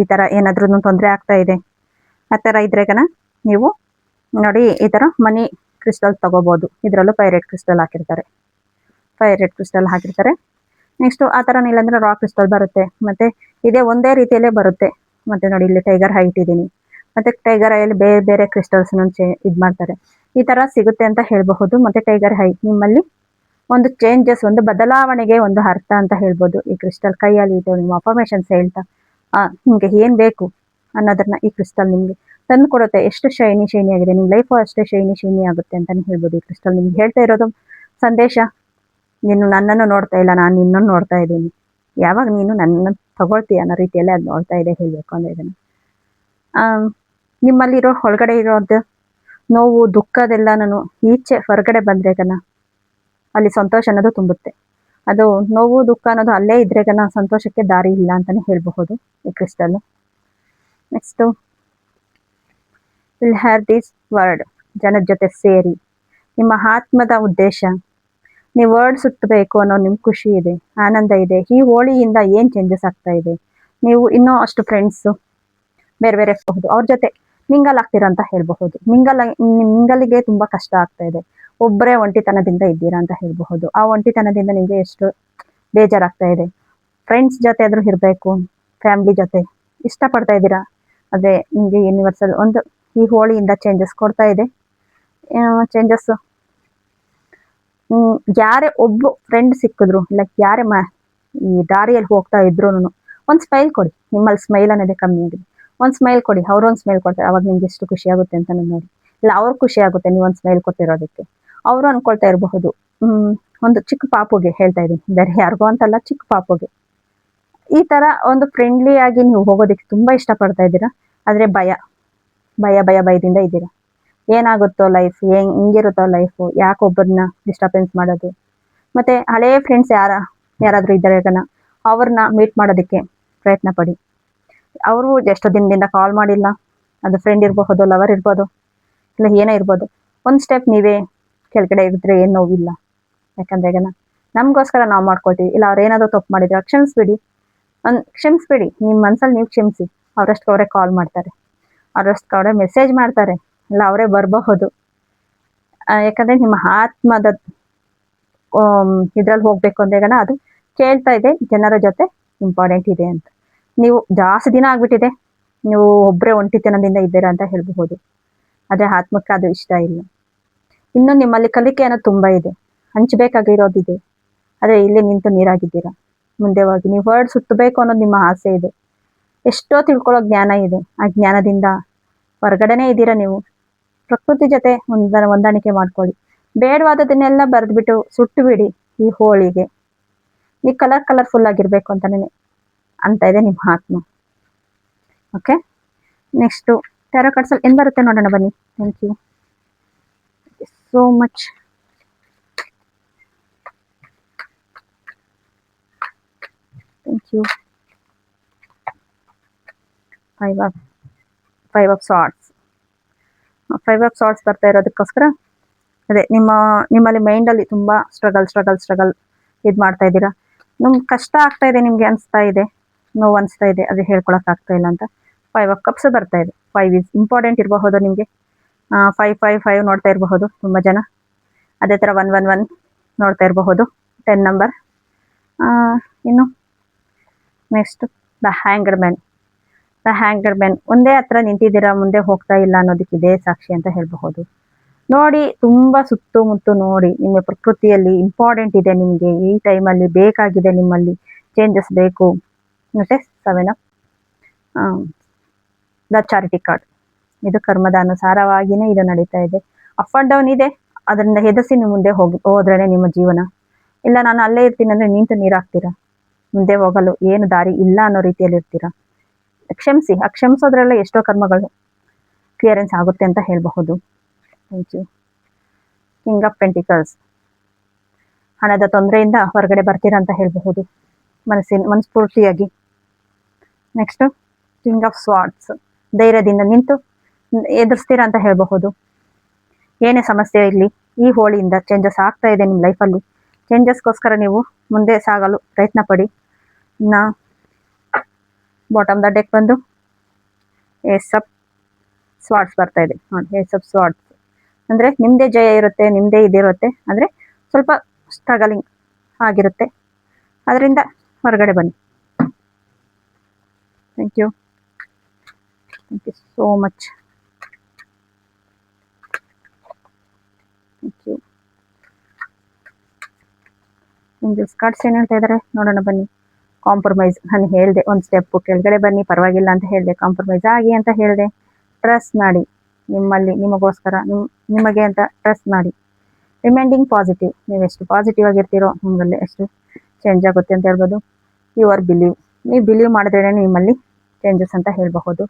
ಈ ಥರ ಏನಾದ್ರೂ ತೊಂದರೆ ಆಗ್ತಾ ಇದೆ, ಆ ಥರ ಇದ್ರೆಗನ ನೀವು ನೋಡಿ ಈ ಥರ ಮನಿ ಕ್ರಿಸ್ಟಲ್ ತೊಗೋಬೋದು. ಇದರಲ್ಲೂ ಪೈರೇಟ್ ಕ್ರಿಸ್ಟಲ್ ಹಾಕಿರ್ತಾರೆ. ನೆಕ್ಸ್ಟು ಆ ಥರ ಇಲ್ಲಾಂದರೆ ರಾ ಕ್ರಿಸ್ಟಲ್ ಬರುತ್ತೆ. ಮತ್ತು ಇದೇ ಒಂದೇ ರೀತಿಯಲ್ಲೇ ಬರುತ್ತೆ. ಮತ್ತು ನೋಡಿ ಇಲ್ಲಿ ಟೈಗರ್ ಹೈ ಇಟ್ಟಿದ್ದೀನಿ. ಮತ್ತು ಟೈಗರ್ ಐಯಲ್ಲಿ ಬೇರೆ ಬೇರೆ ಕ್ರಿಸ್ಟಲ್ಸ್ನ ಇದು ಮಾಡ್ತಾರೆ. ಈ ಥರ ಸಿಗುತ್ತೆ ಅಂತ ಹೇಳಬಹುದು. ಮತ್ತು ಟೈಗರ್ ಹೈ ನಿಮ್ಮಲ್ಲಿ ಒಂದು ಚೇಂಜಸ್, ಒಂದು ಬದಲಾವಣೆಗೆ ಒಂದು ಅರ್ಥ ಅಂತ ಹೇಳ್ಬೋದು. ಈ ಕ್ರಿಸ್ಟಲ್ ಕೈಯಲ್ಲಿ ಇದು ನಿಮ್ಮ ಅಫರ್ಮೇಷನ್ಸ್ ಹೇಳ್ತಾ ನಿಮಗೆ ಏನು ಬೇಕು ಅನ್ನೋದನ್ನ ಈ ಕ್ರಿಸ್ಟಲ್ ನಿಮಗೆ ತಂದು ಕೊಡುತ್ತೆ. ಎಷ್ಟು ಶೈನಿ ಆಗಿದೆ, ನಿಮ್ಮ ಲೈಫು ಅಷ್ಟೇ ಶೈನಿ ಆಗುತ್ತೆ ಅಂತಲೇ ಹೇಳ್ಬೋದು. ಈ ಕ್ರಿಸ್ಟಲ್ ನಿಮ್ಗೆ ಹೇಳ್ತಾ ಇರೋದು ಸಂದೇಶ, ನೀನು ನನ್ನನ್ನು ನೋಡ್ತಾ ಇಲ್ಲ, ನಾನು ನಿನ್ನನ್ನು ನೋಡ್ತಾ ಇದ್ದೀನಿ. ಯಾವಾಗ ನೀನು ನನ್ನನ್ನು ತಗೊಳ್ತೀಯ ಅನ್ನೋ ರೀತಿಯಲ್ಲೇ ಅದು ನೋಡ್ತಾ ಇದೆ ಹೇಳಬೇಕು ಅಂದರೆ ಇದನ್ನು. ನಿಮ್ಮಲ್ಲಿರೋ ಒಳಗಡೆ ಇರೋದು ನೋವು, ದುಃಖದೆಲ್ಲ ನಾನು ಈಚೆ ಹೊರಗಡೆ ಬಂದ್ರೆಗನ ಅಲ್ಲಿ ಸಂತೋಷ ಅನ್ನೋದು ತುಂಬುತ್ತೆ. ಅದು ನೋವು, ದುಃಖ ಅನ್ನೋದು ಅಲ್ಲೇ ಇದ್ರೆಗನ ಸಂತೋಷಕ್ಕೆ ದಾರಿ ಇಲ್ಲ ಅಂತಲೇ ಹೇಳಬಹುದು ಈ crystal. Next will have this word. ಜನದ ಜೊತೆ ಸೇರಿ ನಿಮ್ಮ ಆತ್ಮದ ಉದ್ದೇಶ, ನೀವು ವರ್ಡ್ ಸುತ್ತಬೇಕು ಅನ್ನೋ ನಿಮ್ಮ ಖುಷಿ ಇದೆ, ಆನಂದ ಇದೆ. ಈ ಹೋಳಿಯಿಂದ ಏನು ಚೇಂಜಸ್ ಆಗ್ತಾ ಇದೆ, ನೀವು ಇನ್ನೂ ಅಷ್ಟು ಫ್ರೆಂಡ್ಸು ಬೇರೆ ಅವ್ರ ಜೊತೆ ಮಿಂಗಲ್ ಆಗ್ತೀರಾ ಅಂತ ಹೇಳಬಹುದು. ಮಿಂಗಲಿಗೆ ತುಂಬ ಕಷ್ಟ ಆಗ್ತಾ ಇದೆ, ಒಬ್ಬರೇ ಒಂಟಿತನದಿಂದ ಇದ್ದೀರಾ ಅಂತ ಹೇಳಬಹುದು. ಆ ಒಂಟಿತನದಿಂದ ನಿಮಗೆ ಎಷ್ಟು ಬೇಜಾರಾಗ್ತಾ ಇದೆ. ಫ್ರೆಂಡ್ಸ್ ಜೊತೆ ಆದರೂ ಇರಬೇಕು, ಫ್ಯಾಮಿಲಿ ಜೊತೆ ಇಷ್ಟಪಡ್ತಾ ಇದ್ದೀರಾ. ಅದೇ ನಿಮಗೆ ಯೂನಿವರ್ಸಲ್ ಒಂದು ಈ ಹೋಳಿಯಿಂದ ಚೇಂಜಸ್ ಕೊಡ್ತಾ ಇದೆ. ಚೇಂಜಸ್ಸು ಯಾರೇ ಒಬ್ಬ ಫ್ರೆಂಡ್ ಸಿಕ್ಕಿದ್ರು, ಲೈಕ್ ಯಾರೇ ಈ ದಾರಿಯಲ್ಲಿ ಹೋಗ್ತಾ ಇದ್ರು ಒಂದು ಸ್ಮೈಲ್ ಕೊಡಿ. ನಿಮ್ಮಲ್ಲಿ ಸ್ಮೈಲ್ ಅನ್ನೋದೇ ಕಮ್ಮಿ ಆಗಿದೆ. ಒಂದು ಸ್ಮೈಲ್ ಕೊಡಿ, ಅವ್ರೊಂದು ಸ್ಮೈಲ್ ಕೊಡ್ತಾರೆ. ಅವಾಗ ನಿಮ್ಗೆ ಎಷ್ಟು ಖುಷಿ ಆಗುತ್ತೆ ಅಂತ ನೋಡಿ. ಇಲ್ಲ ಅವ್ರು ಖುಷಿ ಆಗುತ್ತೆ ನೀವೊಂದು ಸ್ಮೈಲ್ ಕೊಟ್ಟಿರೋದಕ್ಕೆ. ಅವರು ಅನ್ಕೊಳ್ತಾ ಇರಬಹುದು, ಒಂದು ಚಿಕ್ಕ ಪಾಪುಗೆ ಹೇಳ್ತಾ ಇದ್ದೀನಿ, ಬೇರೆ ಯಾರಿಗೋ ಅಂತಲ್ಲ, ಚಿಕ್ಕ ಪಾಪುಗೆ ಈ ಥರ ಒಂದು ಫ್ರೆಂಡ್ಲಿ ಆಗಿ ನೀವು ಹೋಗೋದಕ್ಕೆ ತುಂಬ ಇಷ್ಟಪಡ್ತಾ ಇದ್ದೀರಾ. ಆದರೆ ಭಯದಿಂದ ಇದ್ದೀರಾ. ಏನಾಗುತ್ತೋ ಲೈಫ್, ಹಿಂಗಿರುತ್ತೋ ಲೈಫು, ಯಾಕೊಬ್ಬರನ್ನ ಡಿಸ್ಟರ್ಬೆನ್ಸ್ ಮಾಡೋದು. ಮತ್ತು ಹಳೇ ಫ್ರೆಂಡ್ಸ್ ಯಾರಾದರೂ ಇದ್ದಾರೆ ಅವ್ರನ್ನ ಮೀಟ್ ಮಾಡೋದಕ್ಕೆ ಪ್ರಯತ್ನ ಪಡಿ. ಅವರು ಎಷ್ಟೋ ದಿನದಿಂದ ಕಾಲ್ ಮಾಡಿಲ್ಲ, ಅದು ಫ್ರೆಂಡ್ ಇರಬಹುದು, ಲವರ್ ಇರ್ಬೋದು, ಇಲ್ಲ ಏನೇ ಇರ್ಬೋದು. ಒಂದು ಸ್ಟೆಪ್ ನೀವೇ ಕೆಳಗಡೆ ಇದ್ದರೆ ಏನು ನೋವಿಲ್ಲ. ಯಾಕಂದರೆ ಈಗ ನಮಗೋಸ್ಕರ ನಾವು ಮಾಡ್ಕೊಳ್ತೀವಿ. ಇಲ್ಲ ಅವ್ರು ಏನಾದರೂ ತಪ್ಪು ಮಾಡಿದ್ರೆ ಕ್ಷಮಿಸ್ಬಿಡಿ. ನಿಮ್ಮ ಮನಸ್ಸಲ್ಲಿ ನೀವು ಕ್ಷಮಿಸಿ. ಅವರಷ್ಟು ಅವರೇ ಕಾಲ್ ಮಾಡ್ತಾರೆ, ಅವರಷ್ಟು ಅವರೇ ಮೆಸೇಜ್ ಮಾಡ್ತಾರೆ. ಇಲ್ಲ ಅವರೇ ಬರಬಹುದು. ಯಾಕಂದ್ರೆ ನಿಮ್ಮ ಆತ್ಮದ ಇದ್ರಲ್ಲಿ ಹೋಗ್ಬೇಕು ಅಂದಾಗ ಅದು ಕೇಳ್ತಾ ಇದೆ ಜನರ ಜೊತೆ ಇಂಪಾರ್ಟೆಂಟ್ ಇದೆ ಅಂತ. ನೀವು ಜಾಸ್ತಿ ದಿನ ಆಗ್ಬಿಟ್ಟಿದೆ, ನೀವು ಒಬ್ಬರೇ ಒಂಟಿತನದಿಂದ ಇದ್ದೀರಾ ಅಂತ ಹೇಳಬಹುದು. ಆದರೆ ಆತ್ಮಕ್ಕೆ ಅದು ಇಷ್ಟ ಇಲ್ಲ. ಇನ್ನು ನಿಮ್ಮಲ್ಲಿ ಕಲಿಕೆ ಅನ್ನೋದು ತುಂಬಾ ಇದೆ, ಹಂಚಬೇಕಾಗಿರೋದಿದೆ. ಆದರೆ ಇಲ್ಲಿ ನಿಂತು ನೀರಾಗಿದ್ದೀರಾ. ಮುಂದೆ ಹೋಗಿ ನೀವು ವರ್ಡ್ ಸುತ್ತಬೇಕು ಅನ್ನೋದು ನಿಮ್ಮ ಆಸೆ ಇದೆ. ಎಷ್ಟೋ ತಿಳ್ಕೊಳ್ಳೋ ಜ್ಞಾನ ಇದೆ. ಆ ಜ್ಞಾನದಿಂದ ಹೊರಗಡೆನೇ ಇದ್ದೀರಾ ನೀವು. ಪ್ರಕೃತಿ ಜೊತೆ ಹೊಂದಾಣಿಕೆ ಮಾಡ್ಕೊಳ್ಳಿ. ಬೇಡವಾದದನ್ನೆಲ್ಲ ಬರೆದ್ಬಿಟ್ಟು ಸುಟ್ಟು ಬಿಡಿ ಈ ಹೋಳಿಗೆ. ನೀವು ಕಲರ್ಫುಲ್ ಆಗಿರ್ಬೇಕು ಅಂತಾನೆ ಅಂತ ಇದೆ ನಿಮ್ಮ ಆತ್ಮ. ಓಕೆ, ನೆಕ್ಸ್ಟು ಟ್ಯಾರೋ ಕಾರ್ಡ್ಸಲ್ಲಿ ಏನು ಬರುತ್ತೆ ನೋಡೋಣ ಬನ್ನಿ. Thank you so much. Thank you. Five of swords. Five of swords ಬರ್ತಾ ಇರೋದಕ್ಕೋಸ್ಕರ ಅದೇ ನಿಮ್ಮಲ್ಲಿ ಮೈಂಡಲ್ಲಿ ತುಂಬ ಸ್ಟ್ರಗಲ್ ಇದು ಮಾಡ್ತಾ ಇದ್ದೀರಾ. ನಿಮ್ಗೆ ಕಷ್ಟ ಆಗ್ತಾ ಇದೆ, ನಿಮಗೆ ಅನಿಸ್ತಾ ಇದೆ, ನೋವು ಅನಿಸ್ತಾ ಇದೆ, ಅದು ಹೇಳ್ಕೊಳಕ್ ಆಗ್ತಾ ಇಲ್ಲ ಅಂತ. ಫೈವ್ ಆಫ್ ಕಪ್ಸ್ ಬರ್ತಾ ಇದೆ. 5 ಇಸ್ ಇಂಪಾರ್ಟೆಂಟ್ ಇರಬಹುದು ನಿಮಗೆ. 5 ನೋಡ್ತಾ ಇರಬಹುದು ತುಂಬ ಜನ. ಅದೇ ಥರ 1 ನೋಡ್ತಾ ಇರಬಹುದು, 10 ನಂಬರ್. ಇನ್ನು ನೆಕ್ಸ್ಟ್ ದ ಹ್ಯಾಂಗರ್ ಮ್ಯಾನ್. ಒಂದೇ ಹತ್ರ ನಿಂತಿದ್ದೀರಾ, ಮುಂದೆ ಹೋಗ್ತಾ ಇಲ್ಲ ಅನ್ನೋದಕ್ಕೆ ಇದೇ ಸಾಕ್ಷಿ ಅಂತ ಹೇಳಬಹುದು. ನೋಡಿ, ತುಂಬ ಸುತ್ತಮುತ್ತ ನೋಡಿ. ನಿಮ್ಮ ಪ್ರಕೃತಿಯಲ್ಲಿ ಇಂಪಾರ್ಟೆಂಟ್ ಇದೆ ನಿಮಗೆ. ಈ ಟೈಮಲ್ಲಿ ಬೇಕಾಗಿದೆ, ನಿಮ್ಮಲ್ಲಿ ಚೇಂಜಸ್ ಬೇಕು. ಮತ್ತೆ 7 ದ ಚಾರಿಟಿ ಕಾರ್ಡ್. ಇದು ಕರ್ಮದ ಅನುಸಾರವಾಗಿಯೇ ಇದು ನಡೀತಾ ಇದೆ. ಅಪ್ ಅಂಡ್ ಡೌನ್ ಇದೆ, ಅದರಿಂದ ಹೆದರ್ಸಿ ನೀವು ಮುಂದೆ ಹೋದ್ರೇನೆ ನಿಮ್ಮ ಜೀವನ. ಇಲ್ಲ ನಾನು ಅಲ್ಲೇ ಇರ್ತೀನಿ ಅಂದರೆ ನಿಂತು ನೀರಾಗ್ತೀರಾ. ಮುಂದೆ ಹೋಗಲು ಏನು ದಾರಿ ಇಲ್ಲ ಅನ್ನೋ ರೀತಿಯಲ್ಲಿ ಇರ್ತೀರಾ. ಕ್ಷಮಿಸೋದ್ರಲ್ಲ ಎಷ್ಟೋ ಕರ್ಮಗಳು ಕ್ಲಿಯರೆನ್ಸ್ ಆಗುತ್ತೆ ಅಂತ ಹೇಳಬಹುದು. Thank you. King of pentacles. ಹಣದ ತೊಂದರೆಯಿಂದ ಹೊರಗಡೆ ಬರ್ತೀರಾ ಅಂತ ಹೇಳಬಹುದು ಮನಸ್ಫೂರ್ತಿಯಾಗಿ. Next king of swords. ಧೈರ್ಯದಿಂದ ನಿಂತು ಎದುರಿಸ್ತೀರಾ ಅಂತ ಹೇಳಬಹುದು. ಏನೇ ಸಮಸ್ಯೆ ಇರಲಿ, ಈ ಹೋಳಿಯಿಂದ ಚೇಂಜಸ್ ಆಗ್ತಾ ಇದೆ ನಿಮ್ಮ ಲೈಫಲ್ಲಿ. ಚೇಂಜಸ್ಗೋಸ್ಕರ ನೀವು ಮುಂದೆ ಸಾಗಲು ಪ್ರಯತ್ನ ಪಡಿ. ಇನ್ನು ಬಾಟಮ್ ದ ಡೆಕ್ ಬಂದು ಏಸ್ ಆಫ್ ಸ್ವಾರ್ಡ್ಸ್ ಬರ್ತಾ ಇದೆ ನೋಡಿ. ಏಸ್ ಆಫ್ ಸ್ವಾರ್ಡ್ಸ್ ಅಂದರೆ ನಿಮ್ಮದೇ ಜಯ ಇರುತ್ತೆ, ನಿಮ್ಮದೇ ಇದಿರುತ್ತೆ. ಅಂದರೆ ಸ್ವಲ್ಪ ಸ್ಟ್ರಗಲಿಂಗ್ ಆಗಿರುತ್ತೆ, ಅದರಿಂದ ಹೊರಗಡೆ ಬನ್ನಿ. Thank you so much. Thank you. ನಿಮಗೆ ಕಾರ್ಡ್ಸ್ ಏನು ಹೇಳ್ತಾ ಇದ್ದಾರೆ ನೋಡೋಣ ಬನ್ನಿ. ಕಾಂಪ್ರಮೈಸ್. ನಾನು ಹೇಳಿದೆ ಒಂದು ಸ್ಟೆಪ್ಪು ಕೆಳಗಡೆ ಬನ್ನಿ, ಪರವಾಗಿಲ್ಲ ಅಂತ ಹೇಳಿದೆ. ಕಾಂಪ್ರಮೈಸ್ ಆಗಿ ಅಂತ ಹೇಳಿದೆ. ಟ್ರಸ್ಟ್ ಮಾಡಿ, ನಿಮಗೋಸ್ಕರ ನಿಮಗೆ ಅಂತ ಟ್ರಸ್ಟ್ ಮಾಡಿ. Reminding positive. ನೀವು ಎಷ್ಟು ಪಾಸಿಟಿವ್ ಆಗಿರ್ತೀರೋ ನಿಮ್ಮಲ್ಲಿ ಎಷ್ಟು ಚೇಂಜ್ ಆಗುತ್ತೆ ಅಂತ ಹೇಳ್ಬೋದು. Your believe. ನೀವು ಬಿಲೀವ್ ಮಾಡಿದ್ರೇ ನಿಮ್ಮಲ್ಲಿ ಚೇಂಜಸ್ ಅಂತ ಹೇಳಬಹುದು.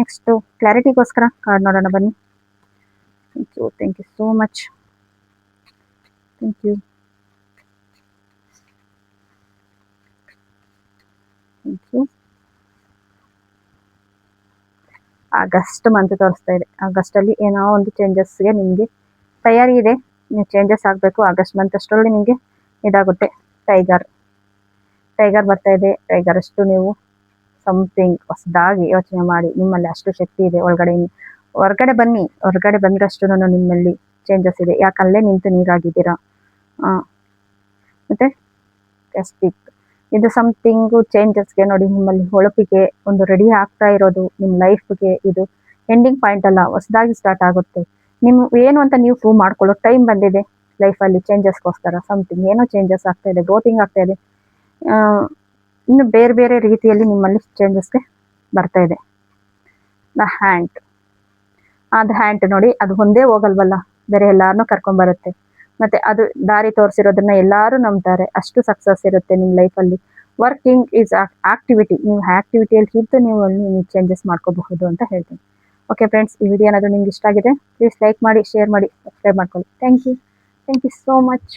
ನೆಕ್ಸ್ಟು ಕ್ಲಾರಿಟಿಗೋಸ್ಕರ ಕಾರ್ಡ್ ನೋಡೋಣ ಬನ್ನಿ. Thank you so much. Thank you. August month ತೋರಿಸ್ತಾ ಇದೆ. ಆಗಸ್ಟಲ್ಲಿ ಏನೋ ಒಂದು ಚೇಂಜಸ್ಗೆ ನಿಮಗೆ ತಯಾರಿ ಇದೆ. ನೀವು ಚೇಂಜಸ್ ಆಗಬೇಕು. ಆಗಸ್ಟ್ ಮಂತ್ ಅಷ್ಟರಲ್ಲಿ ನಿಮಗೆ ಇದಾಗುತ್ತೆ. ಟೈಗರ್ ಬರ್ತಾ ಇದೆ. ಟೈಗರ್ ಅಷ್ಟು ನೀವು ಸಮಥಿಂಗ್ ಹೊಸದಾಗಿ ಯೋಚನೆ ಮಾಡಿ. ನಿಮ್ಮಲ್ಲಿ ಅಷ್ಟು ಶಕ್ತಿ ಇದೆ. ಹೊರಗಡೆ ಬನ್ನಿ. ಹೊರಗಡೆ ಬಂದರಷ್ಟು ನಿಮ್ಮಲ್ಲಿ ಚೇಂಜಸ್ ಇದೆ. ಯಾಕಲ್ಲೇ ನಿಂತು ನೀರಾಗಿದ್ದೀರಾ. ಮತ್ತೆ ಸ್ಟಿಕ್. ಇದು ಸಮಥಿಂಗು ಚೇಂಜಸ್ಗೆ ನೋಡಿ. ನಿಮ್ಮಲ್ಲಿ ಹೊಳಪಿಗೆ ಒಂದು ರೆಡಿ ಆಗ್ತಾ ಇರೋದು ನಿಮ್ಮ ಲೈಫ್ಗೆ. ಇದು ಎಂಡಿಂಗ್ ಪಾಯಿಂಟ್ ಅಲ್ಲ, ಹೊಸದಾಗಿ ಸ್ಟಾರ್ಟ್ ಆಗುತ್ತೆ. ಏನು ಅಂತ ನೀವು ಪ್ರೂವ್ ಮಾಡ್ಕೊಳ್ಳೋ ಟೈಮ್ ಬಂದಿದೆ ಲೈಫಲ್ಲಿ. ಚೇಂಜಸ್ಗೋಸ್ಕರ ಸಮಥಿಂಗ್ ಏನೋ ಚೇಂಜಸ್ ಆಗ್ತಾ ಇದೆ, ಗ್ರೋತಿಂಗ್ ಆಗ್ತಾ ಇದೆ. ಇನ್ನು ಬೇರೆ ರೀತಿಯಲ್ಲಿ ನಿಮ್ಮಲ್ಲಿ ಚೇಂಜಸ್ಗೆ ಬರ್ತಾ ಇದೆ. The hand. ಅದು ಹ್ಯಾಂಡ್ ನೋಡಿ, ಅದು ಒಂದೇ ಹೋಗಲ್ವಲ್ಲ, ಬೇರೆ ಎಲ್ಲಾರನ್ನೂ ಕರ್ಕೊಂಡ್ಬರುತ್ತೆ. ಮತ್ತೆ ಅದು ದಾರಿ ತೋರಿಸಿರೋದನ್ನ ಎಲ್ಲರೂ ನಂಬ್ತಾರೆ. ಅಷ್ಟು ಸಕ್ಸಸ್ ಇರುತ್ತೆ ನಿಮ್ಮ ಲೈಫಲ್ಲಿ. Working is activity. ನೀವು ಆಕ್ಟಿವಿಟಿಯಲ್ಲಿ ಇದ್ದು ನೀವು ಚೇಂಜಸ್ ಮಾಡ್ಕೋಬಹುದು ಅಂತ ಹೇಳ್ತೀನಿ. ಓಕೆ ಫ್ರೆಂಡ್ಸ್, ಈ ವಿಡಿಯೋ ಏನಾದರೂ ನಿಮ್ಗೆ ಇಷ್ಟ ಆಗಿದೆ ಪ್ಲೀಸ್ ಲೈಕ್ ಮಾಡಿ, ಶೇರ್ ಮಾಡಿ, ಸಬ್ಸ್ಕ್ರೈಬ್ ಮಾಡ್ಕೊಳ್ಳಿ. Thank you so much.